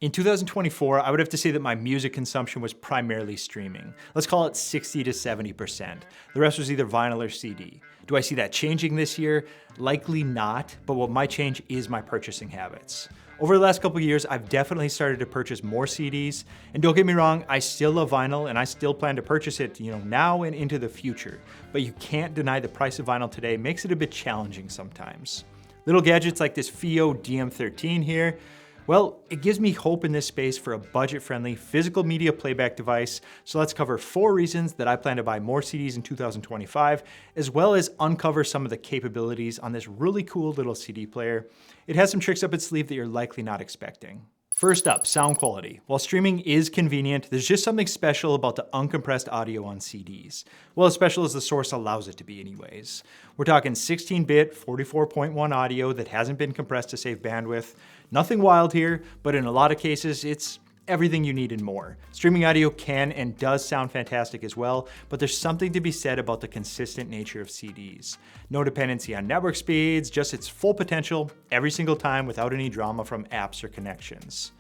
In 2024, I would have to say that my music consumption was primarily streaming. Let's call it 60 to 70%. The rest was either vinyl or CD. Do I see that changing this year? Likely not, but what might change is my purchasing habits. Over the last couple of years, I've definitely started to purchase more CDs, and don't get me wrong, I still love vinyl and I still plan to purchase it, now and into the future. But you can't deny the price of vinyl today makes it a bit challenging sometimes. Little gadgets like this FiiO DM13 here, well, it gives me hope in this space for a budget-friendly physical media playback device, so let's cover 4 reasons that I plan to buy more CDs in 2025, as well as uncover some of the capabilities on this really cool little CD player. It has some tricks up its sleeve that you're likely not expecting. First up, sound quality. While streaming is convenient, there's just something special about the uncompressed audio on CDs. Well, as special as the source allows it to be anyways. We're talking 16-bit, 44.1 audio that hasn't been compressed to save bandwidth. Nothing wild here, but in a lot of cases, it's everything you need and more. Streaming audio can and does sound fantastic as well, but there's something to be said about the consistent nature of CDs. No dependency on network speeds, just its full potential every single time without any drama from apps or connections.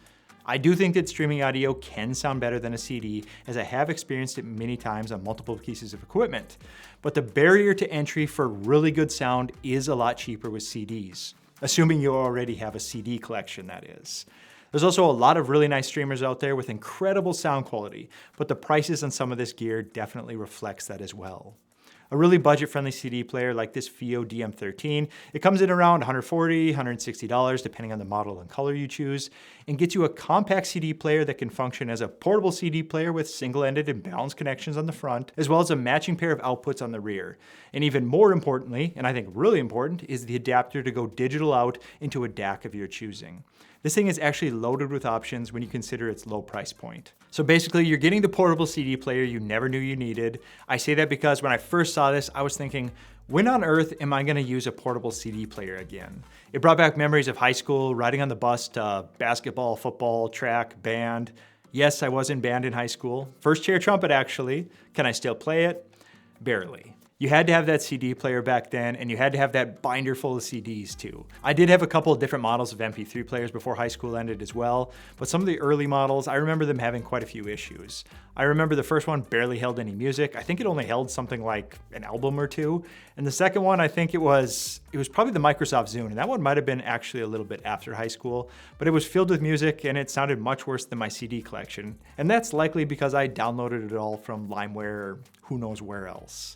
I do think that streaming audio can sound better than a CD, as I have experienced it many times on multiple pieces of equipment. But the barrier to entry for really good sound is a lot cheaper with CDs, assuming you already have a CD collection, that is. There's also a lot of really nice streamers out there with incredible sound quality, but the prices on some of this gear definitely reflects that as well. A really budget-friendly CD player like this FiiO DM13, it comes in around $140, $160 depending on the model and color you choose, and gets you a compact CD player that can function as a portable CD player with single-ended and balanced connections on the front, as well as a matching pair of outputs on the rear. And even more importantly, and I think really important, is the adapter to go digital out into a DAC of your choosing. This thing is actually loaded with options when you consider its low price point. So basically, you're getting the portable CD player you never knew you needed. I say that because when I first saw this, I was thinking, when on earth am I gonna use a portable CD player again? It brought back memories of high school, riding on the bus to basketball, football, track, band. Yes, I was in band in high school. First chair trumpet, actually. Can I still play it? Barely. You had to have that CD player back then, and you had to have that binder full of CDs too. I did have a couple of different models of MP3 players before high school ended as well, but some of the early models, I remember them having quite a few issues. I remember the first one barely held any music. I think it only held something like an album or two. And the second one, I think it was probably the Microsoft Zune, and that one might have been actually a little bit after high school, but it was filled with music and it sounded much worse than my CD collection. And that's likely because I downloaded it all from LimeWire or who knows where else.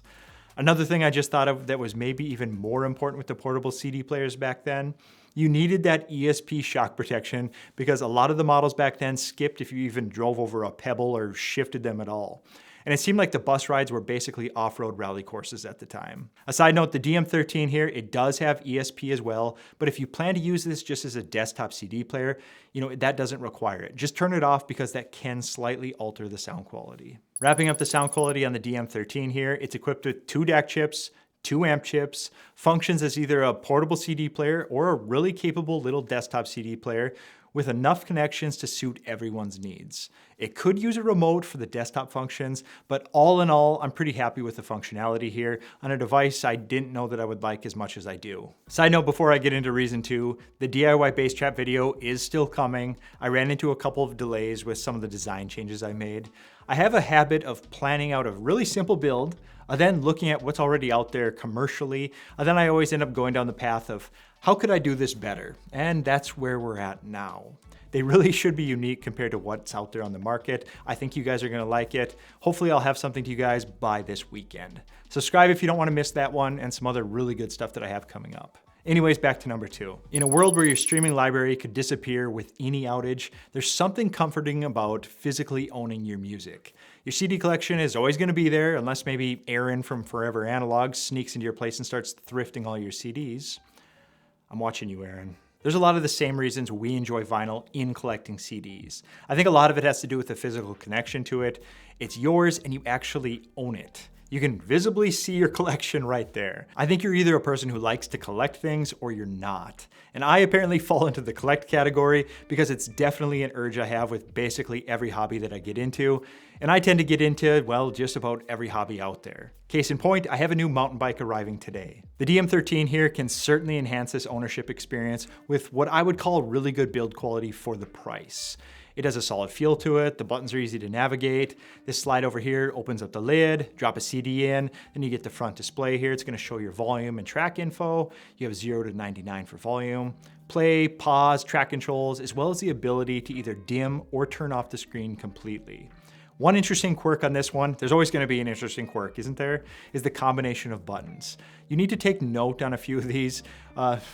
Another thing I just thought of that was maybe even more important with the portable CD players back then, you needed that ESP shock protection because a lot of the models back then skipped if you even drove over a pebble or shifted them at all. And it seemed like the bus rides were basically off-road rally courses at the time. A side note, the DM13 here, it does have ESP as well, but if you plan to use this just as a desktop CD player, that doesn't require it. Just turn it off because that can slightly alter the sound quality. Wrapping up the sound quality on the DM13 here, it's equipped with 2 DAC chips, 2 amp chips, functions as either a portable CD player or a really capable little desktop CD player with enough connections to suit everyone's needs. It could use a remote for the desktop functions, but all in all, I'm pretty happy with the functionality here on a device I didn't know that I would like as much as I do. Side note before I get into reason 2, the DIY bass trap video is still coming. I ran into a couple of delays with some of the design changes I made. I have a habit of planning out a really simple build, then looking at what's already out there commercially, and then I always end up going down the path of how could I do this better? And that's where we're at now. They really should be unique compared to what's out there on the market. I think you guys are gonna like it. Hopefully I'll have something to you guys by this weekend. Subscribe if you don't wanna miss that one and some other really good stuff that I have coming up. Anyways, back to number 2. In a world where your streaming library could disappear with any outage, there's something comforting about physically owning your music. Your CD collection is always gonna be there unless maybe Aaron from Forever Analog sneaks into your place and starts thrifting all your CDs. I'm watching you, Aaron. There's a lot of the same reasons we enjoy vinyl in collecting CDs. I think a lot of it has to do with the physical connection to it. It's yours and you actually own it. You can visibly see your collection right there. I think you're either a person who likes to collect things or you're not. And I apparently fall into the collect category because it's definitely an urge I have with basically every hobby that I get into. And I tend to get into, well, just about every hobby out there. Case in point, I have a new mountain bike arriving today. The DM13 here can certainly enhance this ownership experience with what I would call really good build quality for the price. It has a solid feel to it, the buttons are easy to navigate. This slide over here opens up the lid, drop a CD in, then you get the front display here. It's gonna show your volume and track info. You have 0 to 99 for volume. Play, pause, track controls, as well as the ability to either dim or turn off the screen completely. One interesting quirk on this one, there's always gonna be an interesting quirk, isn't there? Is the combination of buttons. You need to take note on a few of these.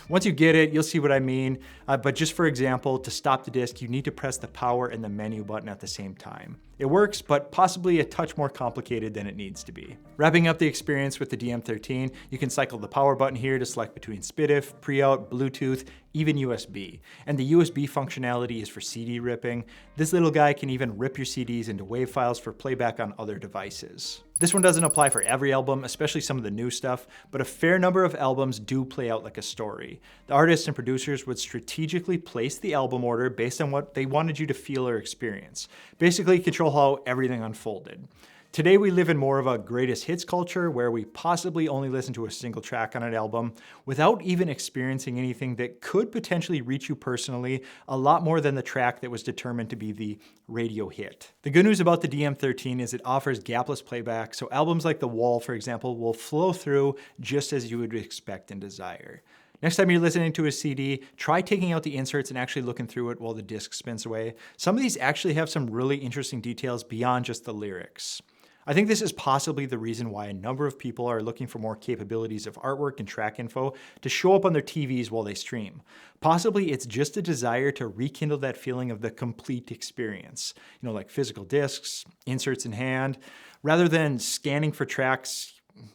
Once you get it, you'll see what I mean. But just for example, to stop the disc, you need to press the power and the menu button at the same time. It works, but possibly a touch more complicated than it needs to be. Wrapping up the experience with the DM13, you can cycle the power button here to select between SPDIF, pre-out, Bluetooth, even USB. And the USB functionality is for CD ripping. This little guy can even rip your CDs into WAV files for playback on other devices. This one doesn't apply for every album, especially some of the new stuff, but a fair number of albums do play out like a story. The artists and producers would strategically place the album order based on what they wanted you to feel or experience. Basically control how everything unfolded. Today we live in more of a greatest hits culture where we possibly only listen to a single track on an album without even experiencing anything that could potentially reach you personally a lot more than the track that was determined to be the radio hit. The good news about the DM13 is it offers gapless playback, so albums like The Wall, for example, will flow through just as you would expect and desire. Next time you're listening to a CD, try taking out the inserts and actually looking through it while the disc spins away. Some of these actually have some really interesting details beyond just the lyrics. I think this is possibly the reason why a number of people are looking for more capabilities of artwork and track info to show up on their TVs while they stream. Possibly it's just a desire to rekindle that feeling of the complete experience, like physical discs, inserts in hand, rather than scanning for tracks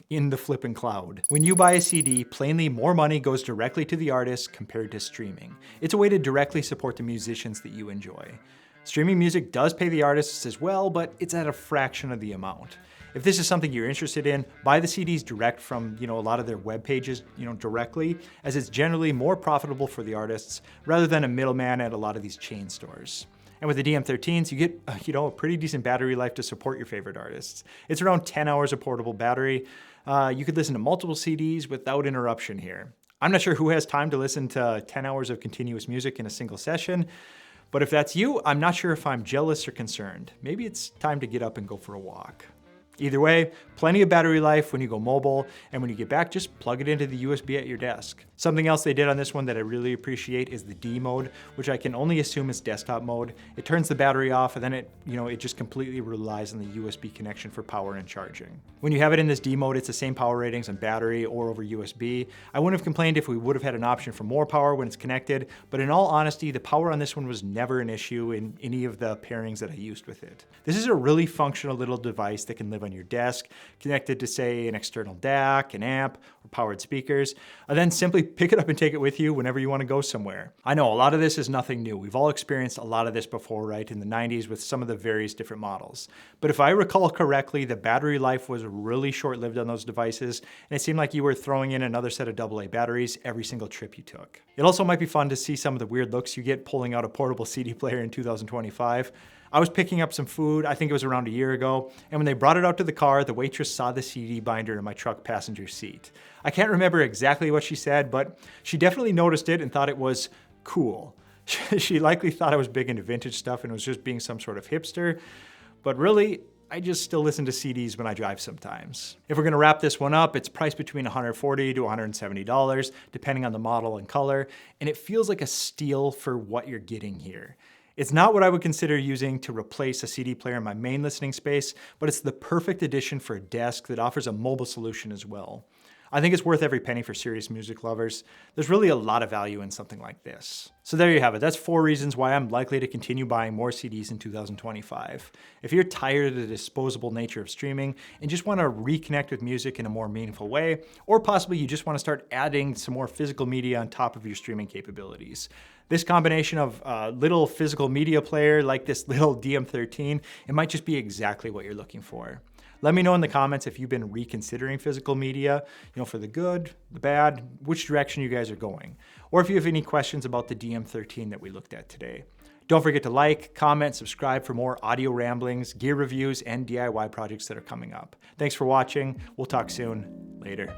in the flipping cloud. When you buy a CD, plainly more money goes directly to the artist compared to streaming. It's a way to directly support the musicians that you enjoy. Streaming music does pay the artists as well, but it's at a fraction of the amount. If this is something you're interested in, buy the CDs direct from, a lot of their web pages, directly, as it's generally more profitable for the artists rather than a middleman at a lot of these chain stores. And with the DM13s, you get, a pretty decent battery life to support your favorite artists. It's around 10 hours of portable battery. You could listen to multiple CDs without interruption here. I'm not sure who has time to listen to 10 hours of continuous music in a single session, but if that's you, I'm not sure if I'm jealous or concerned. Maybe it's time to get up and go for a walk. Either way, plenty of battery life when you go mobile, and when you get back, just plug it into the USB at your desk. Something else they did on this one that I really appreciate is the D mode, which I can only assume is desktop mode. It turns the battery off, and then it just completely relies on the USB connection for power and charging. When you have it in this D mode, it's the same power ratings on battery or over USB. I wouldn't have complained if we would have had an option for more power when it's connected, but in all honesty, the power on this one was never an issue in any of the pairings that I used with it. This is a really functional little device that can live on your desk, connected to, say, an external DAC, an amp, or powered speakers, and then simply pick it up and take it with you whenever you want to go somewhere. I know a lot of this is nothing new. We've all experienced a lot of this before, right, in the 90s with some of the various different models. But if I recall correctly, the battery life was really short-lived on those devices, and it seemed like you were throwing in another set of AA batteries every single trip you took. It also might be fun to see some of the weird looks you get pulling out a portable CD player in 2025. I was picking up some food, I think it was around a year ago, and when they brought it out to the car, the waitress saw the CD binder in my truck passenger seat. I can't remember exactly what she said, but she definitely noticed it and thought it was cool. She likely thought I was big into vintage stuff and was just being some sort of hipster, but really, I just still listen to CDs when I drive sometimes. If we're gonna wrap this one up, it's priced between $140 to $170, depending on the model and color, and it feels like a steal for what you're getting here. It's not what I would consider using to replace a CD player in my main listening space, but it's the perfect addition for a desk that offers a mobile solution as well. I think it's worth every penny for serious music lovers. There's really a lot of value in something like this. So there you have it. That's 4 reasons why I'm likely to continue buying more CDs in 2025. If you're tired of the disposable nature of streaming and just want to reconnect with music in a more meaningful way, or possibly you just want to start adding some more physical media on top of your streaming capabilities, this combination of a little physical media player like this little DM13, it might just be exactly what you're looking for. Let me know in the comments if you've been reconsidering physical media, for the good, the bad, which direction you guys are going, or if you have any questions about the DM13 that we looked at today. Don't forget to like, comment, subscribe for more audio ramblings, gear reviews, and DIY projects that are coming up. Thanks for watching. We'll talk soon. Later.